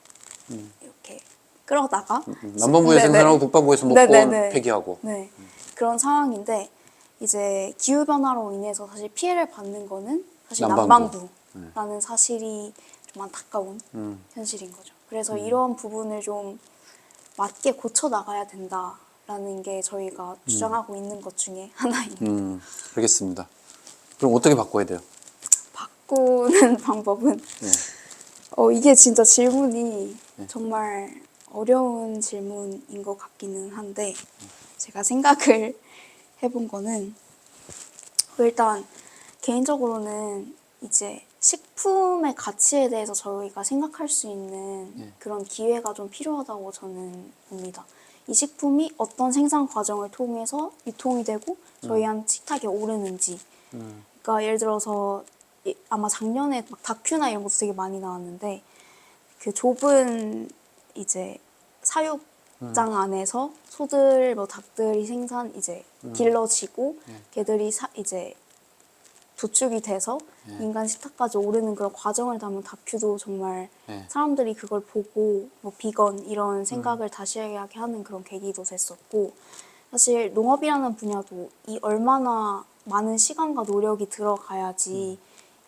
이렇게 끌어다가 남반부에 네네. 생산하고 북반부에서 먹고 네네네. 폐기하고. 네. 그런 상황인데 이제 기후 변화로 인해서 사실 피해를 받는 거는 사실 남반구. 남반구라는 사실이 좀 안타까운 현실인 거죠. 그래서 이런 부분을 좀 맞게 고쳐 나가야 된다라는 게 저희가 주장하고 있는 것 중에 하나입니다. 알겠습니다. 그럼 어떻게 바꿔야 돼요? 바꾸는 방법은 이게 진짜 질문이 정말 어려운 질문인 것 같기는 한데, 제가 생각을 해본 거는 일단 개인적으로는 이제 식품의 가치에 대해서 저희가 생각할 수 있는 그런 기회가 좀 필요하다고 저는 봅니다. 이 식품이 어떤 생산 과정을 통해서 유통이 되고 저희한테 식탁에 오르는지. 그러니까 예를 들어서 아마 작년에 막 다큐나 이런 것도 되게 많이 나왔는데, 그 좁은 이제 사육장 안에서 소들 뭐 닭들이 이제 길러지고 걔들이 이제 도축이 돼서 인간 식탁까지 오르는 그런 과정을 담은 다큐도 정말 사람들이 그걸 보고 뭐 비건 이런 생각을 다시 하게 하는 그런 계기도 됐었고, 사실 농업이라는 분야도 이 얼마나 많은 시간과 노력이 들어가야지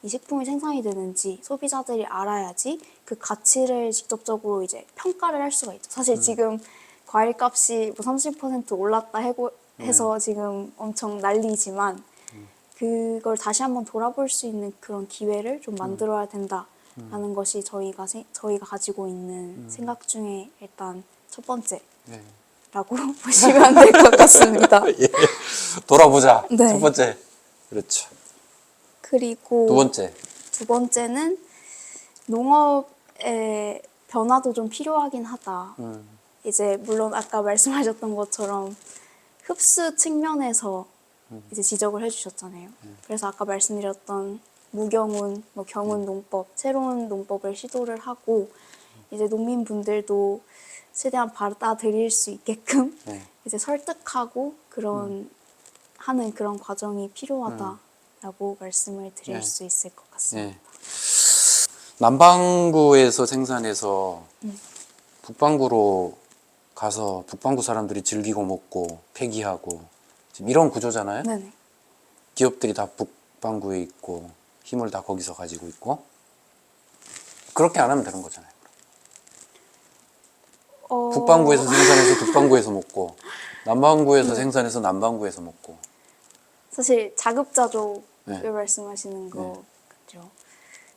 이 식품이 생산이 되는지 소비자들이 알아야지 그 가치를 직접적으로 이제 평가를 할 수가 있죠. 사실 지금 과일값이 뭐 30% 올랐다 해서 지금 엄청 난리지만 그걸 다시 한번 돌아볼 수 있는 그런 기회를 좀 만들어야 된다라는 것이 저희가 가지고 있는 생각 중에 일단 첫 번째라고 보시면 될 것 같습니다. 예. 돌아보자. 네. 첫 번째. 그렇죠. 그리고 두 번째는 농업의 변화도 좀 필요하긴 하다. 이제 물론 아까 말씀하셨던 것처럼 흡수 측면에서 이제 지적을 해주셨잖아요. 그래서 아까 말씀드렸던 무경운, 뭐 경운 농법, 새로운 농법을 시도를 하고 이제 농민분들도 최대한 받아들일 수 있게끔 이제 설득하고 그런 하는 그런 과정이 필요하다라고 말씀을 드릴 수 있을 것 같습니다. 남반구에서 생산해서 북반구로 가서 북반구 사람들이 즐기고 먹고 폐기하고 지금 이런 구조잖아요. 네네. 기업들이 다 북반구에 있고 힘을 다 거기서 가지고 있고 그렇게 안 하면 되는 거잖아요. 북반구에서 생산해서 북반구에서 먹고 남반구에서 생산해서 남반구에서 먹고. 사실 자급자족을 말씀하시는 거 같죠.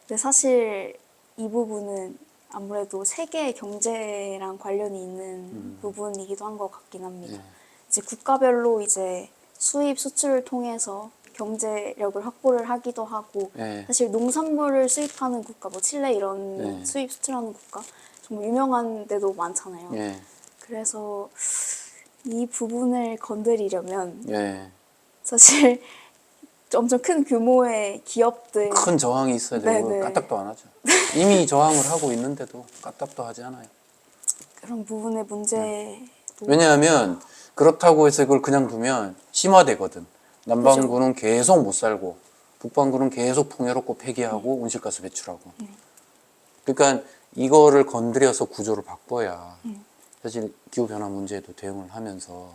근데 사실 이 부분은 아무래도 세계 경제랑 관련이 있는 부분이기도 한 것 같긴 합니다. 이제 국가별로 이제 수입 수출을 통해서 경제력을 확보를 하기도 하고 사실 농산물을 수입하는 국가, 뭐 칠레 이런 수입 수출하는 국가 정말 유명한 데도 많잖아요. 그래서 이 부분을 건드리려면 사실 엄청 큰 규모의 기업들 큰 저항이 있어야 되고 네네. 까딱도 안 하죠. 이미 저항을 하고 있는데도 까딱도 하지 않아요. 그런 부분의 문제도 왜냐하면 그렇다고 해서 그걸 그냥 두면 심화되거든. 남반구는 계속 못 살고 북반구는 계속 풍요롭고 폐기하고 온실가스 배출하고. 그러니까 이거를 건드려서 구조를 바꿔야 사실 기후변화 문제에도 대응을 하면서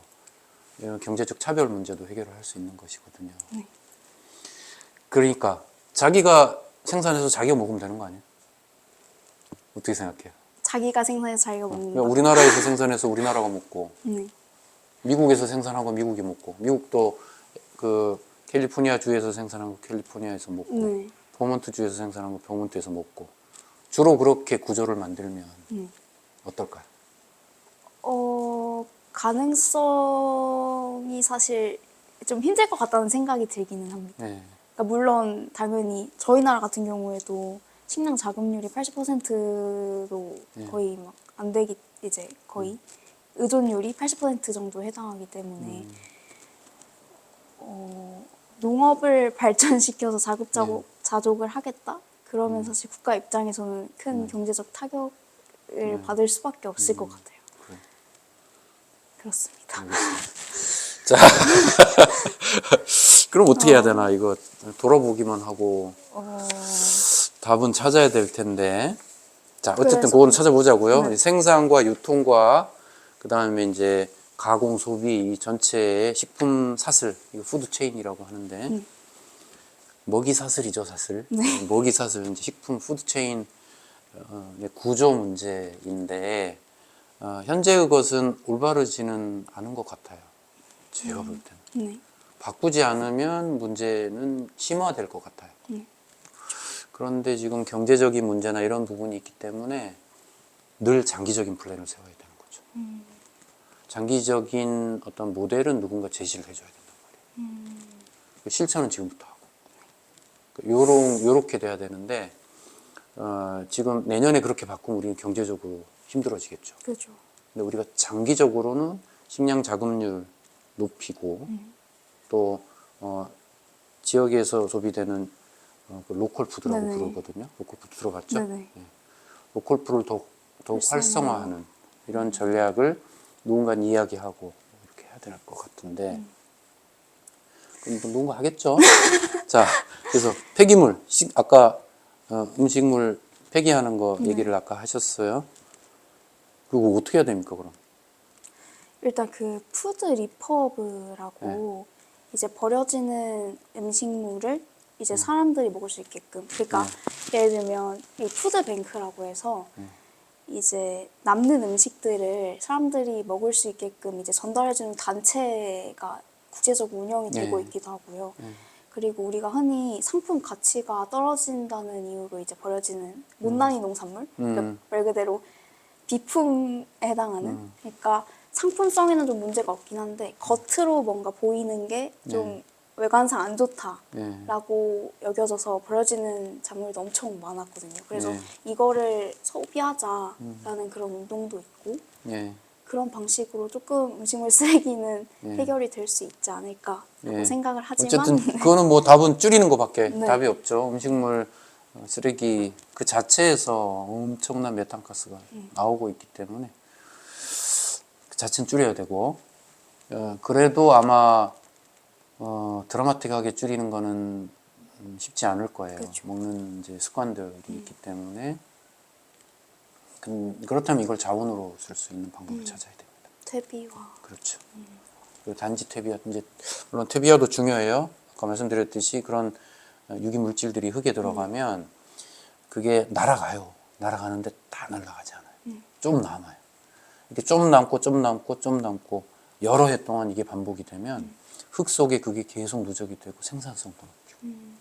이런 경제적 차별 문제도 해결을 할 수 있는 것이거든요. 그러니까 자기가 생산해서 자기가 먹으면 되는 거 아니에요? 어떻게 생각해요? 자기가 생산해서 자기가 먹는 거. 우리나라에서 생산해서 우리나라가 먹고 미국에서 생산한 거 미국이 먹고 미국도 그 캘리포니아 주에서 생산한 거 캘리포니아에서 먹고 버몬트주에서 생산한 거 버몬트에서 먹고 주로 그렇게 구조를 만들면 어떨까요? 가능성이 사실 좀 힘들 것 같다는 생각이 들기는 합니다. 네. 그러니까 물론 당연히 저희 나라 같은 경우에도 식량 자급률이 80%로 거의 막 안 되기 이제 거의 의존율이 80% 정도 해당하기 때문에 농업을 발전시켜서 자급자족을 하겠다? 그러면 사실 국가 입장에서는 큰 경제적 타격을 받을 수밖에 없을 것 같아요. 그래. 그렇습니다. 자, 그럼 어떻게 해야 되나? 이거 돌아보기만 하고 답은 찾아야 될 텐데. 자, 어쨌든 그래서- 그거는 찾아보자고요. 네. 생산과 유통과 그다음에 이제 가공 소비 이 전체의 식품 사슬, 이거 푸드 체인이라고 하는데 먹이 사슬이죠, 사슬. 먹이 사슬 이제 식품 푸드 체인 구조 문제인데 현재의 것은 올바르지는 않은 것 같아요. 제가 볼 때는. 네. 바꾸지 않으면 문제는 심화될 것 같아요. 그런데 지금 경제적인 문제나 이런 부분이 있기 때문에 늘 장기적인 플랜을 세워야 되는 거죠. 장기적인 어떤 모델은 누군가 제시를 해줘야 된단 말이에요. 실천은 지금부터 하고. 요렇게 돼야 되는데 지금 내년에 그렇게 바꾸면 우리는 경제적으로 힘들어지겠죠. 그렇죠. 근데 우리가 장기적으로는 식량 자급률 높이고 또 지역에서 소비되는 그 로컬 푸드라고 네네. 부르거든요. 로컬 푸드 들어봤죠? 네네. 예. 로컬 푸드를 더욱 활성화하는 이런 전략을 누군가 이야기하고 이렇게 해야 될 것 같은데 그럼 또 누군가 하겠죠? 자, 그래서 폐기물, 아까 음식물 폐기하는 거 얘기를 아까 하셨어요. 그리고 어떻게 해야 됩니까, 그럼? 일단 그 푸드 리퍼브라고 이제 버려지는 음식물을 이제 사람들이 먹을 수 있게끔. 그러니까 예를 들면 이 푸드뱅크라고 해서 이제 남는 음식들을 사람들이 먹을 수 있게끔 이제 전달해주는 단체가 국제적으로 운영이 되고 네. 있기도 하고요. 그리고 우리가 흔히 상품 가치가 떨어진다는 이유로 이제 버려지는 못난이 농산물, 그러니까 말 그대로 비품에 해당하는. 그러니까 상품성에는 좀 문제가 없긴 한데 겉으로 뭔가 보이는 게 좀 외관상 안 좋다라고 여겨져서 버려지는 작물도 엄청 많았거든요. 그래서 네. 이거를 소비하자라는 그런 운동도 있고 예. 그런 방식으로 조금 음식물 쓰레기는 해결이 될 수 있지 않을까라고 예. 생각을 하지만 어쨌든 그거는 뭐 답은 줄이는 것밖에 네. 답이 없죠. 음식물 쓰레기 그 자체에서 엄청난 메탄가스가 나오고 있기 때문에 그 자체는 줄여야 되고 그래도 아마 드라마틱하게 줄이는 거는 쉽지 않을 거예요. 그렇죠. 먹는 이제 습관들이 있기 때문에 그렇다면 이걸 자원으로 쓸 수 있는 방법을 찾아야 됩니다. 퇴비와 그렇죠. 그리고 단지 퇴비화 이제 물론 퇴비화도 중요해요. 아까 말씀드렸듯이 그런 유기 물질들이 흙에 들어가면 그게 날아가요. 날아가는데 다 날아가지 않아요. 좀 남아요. 이렇게 좀 남고 좀 남고 좀 남고 여러 해 동안 이게 반복이 되면 흙 속에 그게 계속 누적이 되고 생산성도 높죠.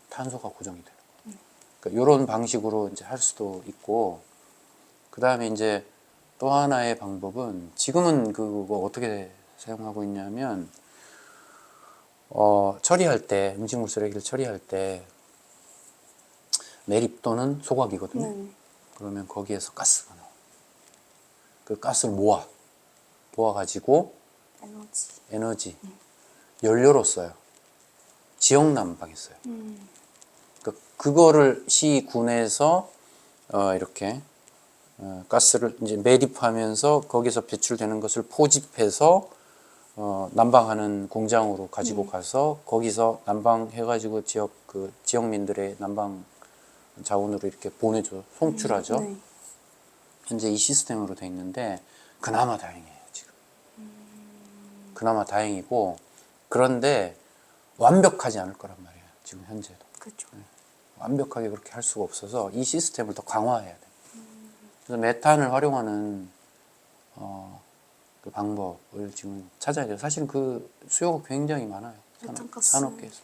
탄소가 고정이 되는. 그러니까 이런 방식으로 이제 할 수도 있고 그 다음에 이제 또 하나의 방법은 지금은 그거 어떻게 사용하고 있냐면 처리할 때 음식물 쓰레기를 처리할 때 매립 또는 소각이거든요. 네. 그러면 거기에서 가스가 나와. 그 가스를 모아가지고 에너지 연료로 써요. 지역 난방에 써요. 그거를 시군에서 이렇게 가스를 이제 매립하면서 거기서 배출되는 것을 포집해서 난방하는 공장으로 가지고 가서 거기서 난방해가지고 지역민들의 난방 자원으로 이렇게 보내줘 송출하죠. 네. 현재 이 시스템으로 돼 있는데 그나마 다행이에요 지금. 그나마 다행이고 그런데 완벽하지 않을 거란 말이에요 지금 현재도. 그렇죠. 완벽하게 그렇게 할 수가 없어서 이 시스템을 더 강화해야 돼요. 그래서 메탄을 활용하는 그 방법을 지금 찾아야 돼요. 사실은 그 수요가 굉장히 많아요. 메탄가스. 산업계에서.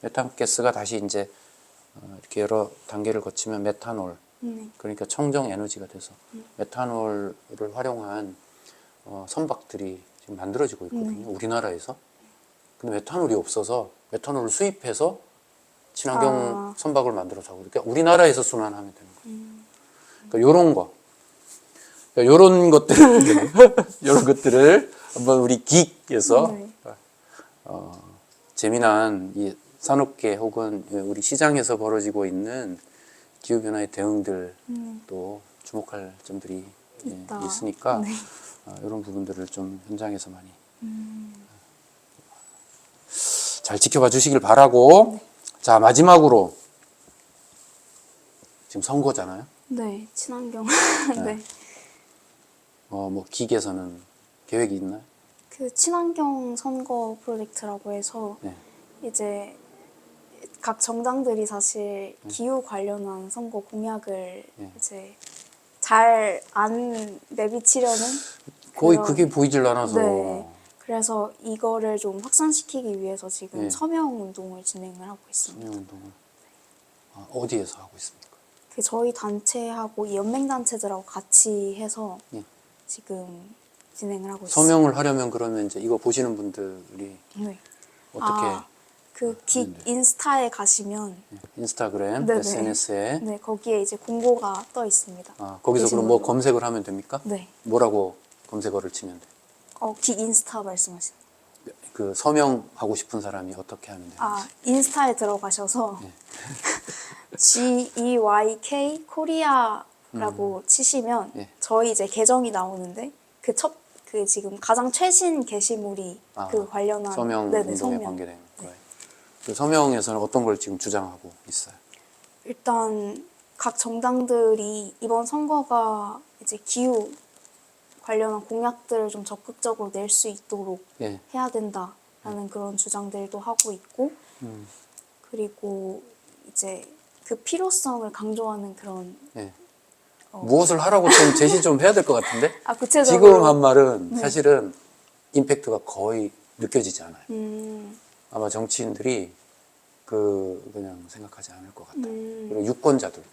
메탄가스가 다시 이제 이렇게 여러 단계를 거치면 메탄올, 네. 그러니까 청정 에너지가 돼서 메탄올을 활용한 선박들이 지금 만들어지고 있거든요. 우리나라에서. 근데 메탄올이 없어서 메탄올을 수입해서 친환경 선박을 만들어서 하고, 그러니까 우리나라에서 순환하면 되는 거예요. 그러니까 요런 거. 그러니까 요런 것들, 요런 것들을 한번 우리 기획에서 네. 재미난 이 산업계 혹은 우리 시장에서 벌어지고 있는 기후변화의 대응들도 주목할 점들이 있다. 있으니까 네. 이런 부분들을 좀 현장에서 많이 잘 지켜봐 주시길 바라고. 네. 자, 마지막으로 지금 선거잖아요. 네, 친환경. 네. 뭐 기계에서는 계획이 있나요? 그 친환경 선거 프로젝트라고 해서 네. 이제 각 정당들이 사실 기후 관련한 선거 공약을 네. 이제 잘 안 내비치려는 거의 그런- 그게 보이질 않아서. 네. 그래서 이거를 좀 확산시키기 위해서 지금 네. 서명 운동을 진행을 하고 있습니다. 운동을 어디에서 하고 있습니까? 그 저희 단체하고 이 연맹 단체들하고 같이 해서 네. 지금 진행을 하고 있습니다. 서명을 하려면 그러면 이제 이거 보시는 분들이 네. 어떻게 그 긱 인스타에 가시면 인스타그램, 네네. SNS에 네, 거기에 이제 공고가 떠 있습니다. 거기서 그럼 뭐 게시물로. 검색을 하면 됩니까? 네. 뭐라고 검색어를 치면 돼? 긱 인스타 말씀하시는. 그 서명하고 싶은 사람이 어떻게 하면 돼요? 인스타에 들어가셔서 네. GEYK 코리아라고 치시면 예. 저희 이제 계정이 나오는데 그 지금 가장 최신 게시물이 그 관련한 서명 네네, 운동에 서명. 관계된 거예요. 그 서명에서는 어떤 걸 지금 주장하고 있어요? 일단 각 정당들이 이번 선거가 이제 기후 관련한 공약들을 좀 적극적으로 낼 수 있도록 예. 해야 된다라는 그런 주장들도 하고 있고 음. 그리고 이제 그 필요성을 강조하는 그런 예. 무엇을 하라고 좀 제시 좀 해야 될 것 같은데? 구체적으로 지금 한 말은 네. 사실은 임팩트가 거의 느껴지지 않아요. 음, 아마 정치인들이 그냥 생각하지 않을 것 같아요. 음. 그리고 유권자들도.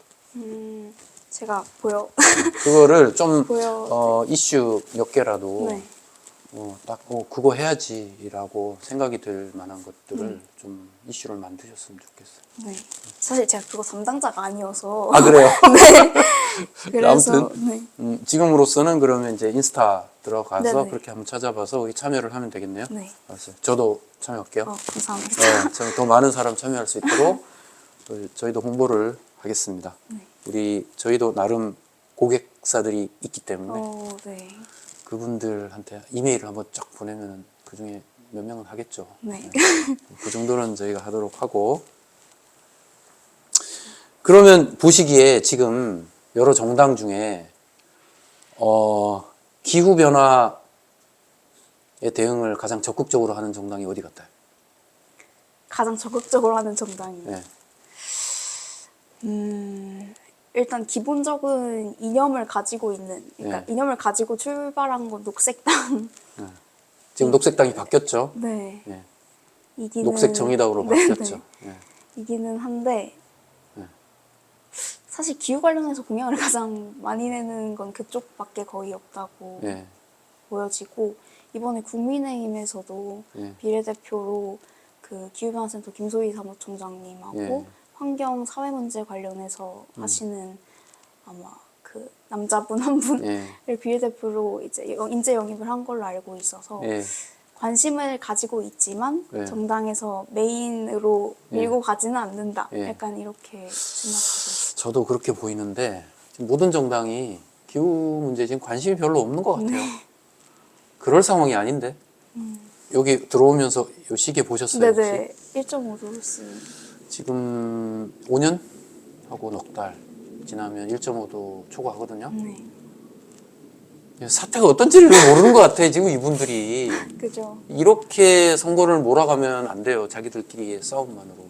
제가 보여 그거를 좀 보여 이슈 몇 개라도 네. 딱 그거 해야지라고 생각이 들 만한 것들을 좀 이슈를 만드셨으면 좋겠어요. 네. 사실 제가 그거 담당자가 아니어서 그래요? 그래서 아무튼 지금으로서는 그러면 이제 인스타 들어가서 네네. 그렇게 한번 찾아봐서 거기 참여를 하면 되겠네요. 네. 알았어요. 저도 참여할게요. 감사합니다. 네, 더 많은 사람 참여할 수 있도록 저희도 홍보를 하겠습니다. 저희도 나름 고객사들이 있기 때문에 네. 그분들한테 이메일을 한번 쫙 보내면 그 중에 몇 명은 하겠죠. 네. 그 정도는 저희가 하도록 하고. 그러면 보시기에 지금 여러 정당 중에 기후변화에 대응을 가장 적극적으로 하는 정당이 어디 같아요? 가장 적극적으로 하는 정당이 네. 일단 기본적인 이념을 가지고 있는 그러니까 네. 이념을 가지고 출발한 건 녹색당 지금 녹색당이 바뀌었죠. 네. 네. 이기는 녹색 정의당으로 네, 바뀌었죠. 네. 네. 이기는 한데 네. 사실 기후 관련해서 공약을 가장 많이 내는 건 그쪽밖에 거의 없다고 네. 보여지고 이번에 국민의힘에서도 네. 비례대표로 그 기후변화센터 김소희 사무총장님하고 네. 환경 사회 문제 관련해서 하시는 아마 그 남자분 한 분을 네. 비례대표로 이제 인재 영입을 한 걸로 알고 있어서 네. 관심을 가지고 있지만 네. 정당에서 메인으로 밀고 가지는 않는다. 네. 약간 이렇게 생각하고 있어요. 저도 그렇게 보이는데 지금 모든 정당이 기후 문제에 지금 관심이 별로 없는 것 같아요. 그럴 상황이 아닌데. 여기 들어오면서 이 시계 보셨어요? 네네. 혹시? 1.5도씨. 지금 5년 하고 넉 달 지나면 1.5도 초과하거든요. 네. 사태가 어떤지를 모르는 것 같아. 지금 이분들이 그죠. 이렇게 선거를 몰아가면 안 돼요. 자기들끼리의 싸움만으로.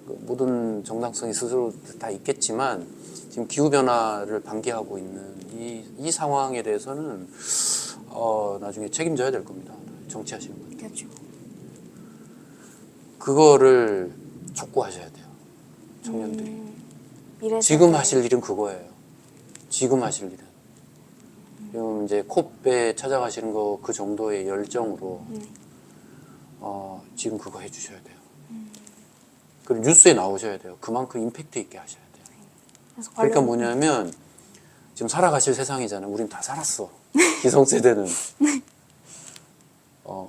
그 모든 정당성이 스스로 다 있겠지만 지금 기후 변화를 방기하고 있는 이 상황에 대해서는 나중에 책임져야 될 겁니다. 정치하시는 분들. 그죠. 그거를 촉구하셔야 돼요. 청년들이. 미래 지금 세대. 하실 일은 그거예요. 지금 하실 일은. 지금 이제 콥에 찾아가시는 거 그 정도의 열정으로 지금 그거 해주셔야 돼요. 그리고 뉴스에 나오셔야 돼요. 그만큼 임팩트 있게 하셔야 돼요. 그래서 그러니까 관련- 뭐냐면 지금 살아가실 세상이잖아요. 우린 다 살았어. 기성세대는.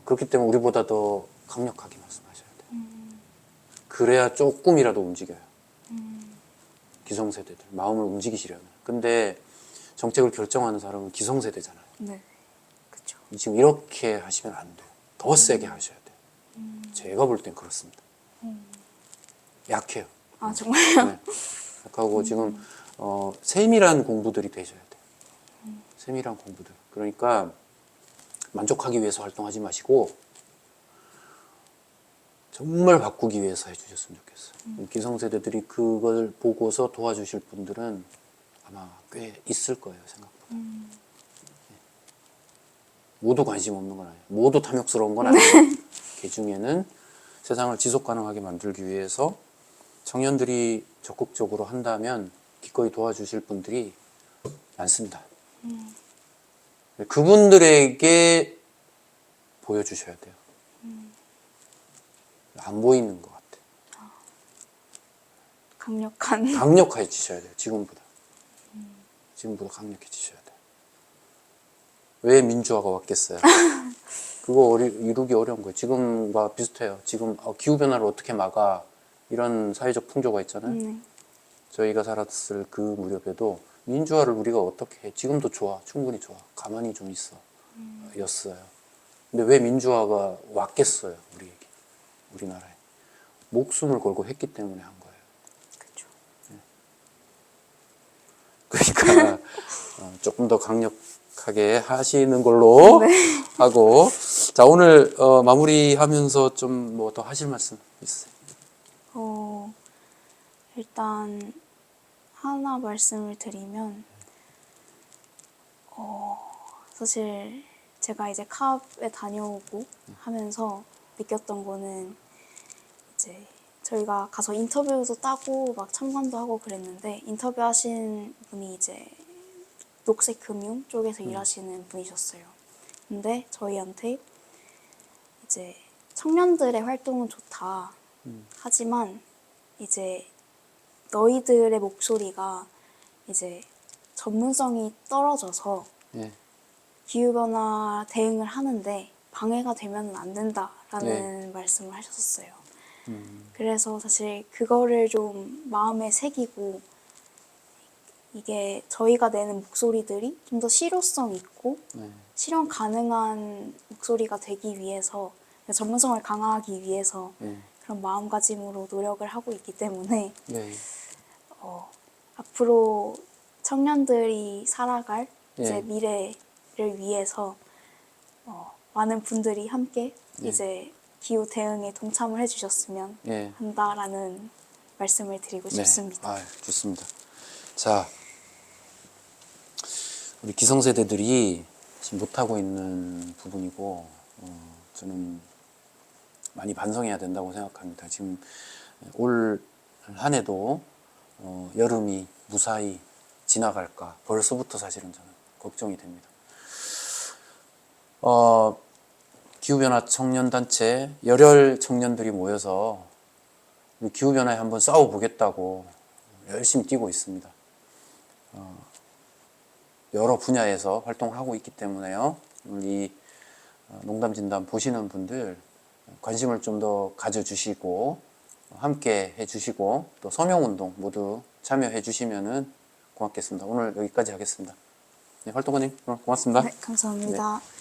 그렇기 때문에 우리보다 더 강력하게 말씀하셔야 돼요. 그래야 조금이라도 움직여요. 기성세대들. 마음을 움직이시려면. 근데 정책을 결정하는 사람은 기성세대잖아요. 네, 그렇죠. 지금 이렇게 하시면 안 돼요. 더 세게 하셔야 돼요. 제가 볼 땐 그렇습니다. 약해요. 아 정말요? 네. 약하고 지금 세밀한 공부들이 되셔야 돼요. 세밀한 공부들. 그러니까 만족하기 위해서 활동하지 마시고 정말 바꾸기 위해서 해주셨으면 좋겠어요. 기성세대들이 그걸 보고서 도와주실 분들은 아마 꽤 있을 거예요, 생각보다. 모두 관심 없는 건 아니에요. 모두 탐욕스러운 건 아니에요. 그 중에는 세상을 지속 가능하게 만들기 위해서 청년들이 적극적으로 한다면 기꺼이 도와주실 분들이 많습니다. 그분들에게 보여주셔야 돼요. 안 보이는 것 같아요. 강력한. 강력해지셔야 돼요. 지금보다. 지금보다 강력해지셔야 돼요. 왜 민주화가 왔겠어요? 그거 이루기 어려운 거예요. 지금과 비슷해요. 지금 기후변화를 어떻게 막아 이런 사회적 풍조가 있잖아요. 저희가 살았을 그 무렵에도 민주화를 우리가 어떻게 해? 지금도 좋아. 충분히 좋아. 가만히 좀 있어. 였어요. 근데 왜 민주화가 왔겠어요? 우리에게. 우리나라에. 목숨을 걸고 했기 때문에 한 거예요. 그렇죠. 그러니까 조금 더 강력하게 하시는 걸로 하고 자 오늘 마무리하면서 좀 뭐 더 하실 말씀 있으세요? 일단 하나 말씀을 드리면 사실 제가 이제 캅에 다녀오고 하면서 느꼈던 거는 이제 저희가 가서 인터뷰도 따고 막 참관도 하고 그랬는데 인터뷰하신 분이 이제 녹색 금융 쪽에서 일하시는 분이셨어요. 근데 저희한테 이제 청년들의 활동은 좋다. 하지만 이제 너희들의 목소리가 이제 전문성이 떨어져서 예. 기후변화 대응을 하는데 방해가 되면 안 된다라는 말씀을 하셨었어요. 그래서 사실 그거를 좀 마음에 새기고 이게 저희가 내는 목소리들이 좀 더 실효성 있고 실현 가능한 목소리가 되기 위해서 전문성을 강화하기 위해서 그런 마음가짐으로 노력을 하고 있기 때문에 네. 앞으로 청년들이 살아갈 이제 예. 미래를 위해서 많은 분들이 함께 이제 기후 대응에 동참을 해주셨으면 예. 한다라는 말씀을 드리고 싶습니다. 아, 좋습니다. 자, 우리 기성세대들이 지금 못하고 있는 부분이고 저는 많이 반성해야 된다고 생각합니다. 지금 올 한 해도 여름이 무사히 지나갈까 벌써부터 사실은 저는 걱정이 됩니다. 기후변화 청년단체 열혈 청년들이 모여서 기후변화에 한번 싸워보겠다고 열심히 뛰고 있습니다. 여러 분야에서 활동하고 있기 때문에요. 이 농담진담 보시는 분들 관심을 좀 더 가져주시고 함께 해주시고 또 서명운동 모두 참여해주시면 고맙겠습니다. 오늘 여기까지 하겠습니다. 네, 활동가님 오늘 고맙습니다. 네, 감사합니다. 네.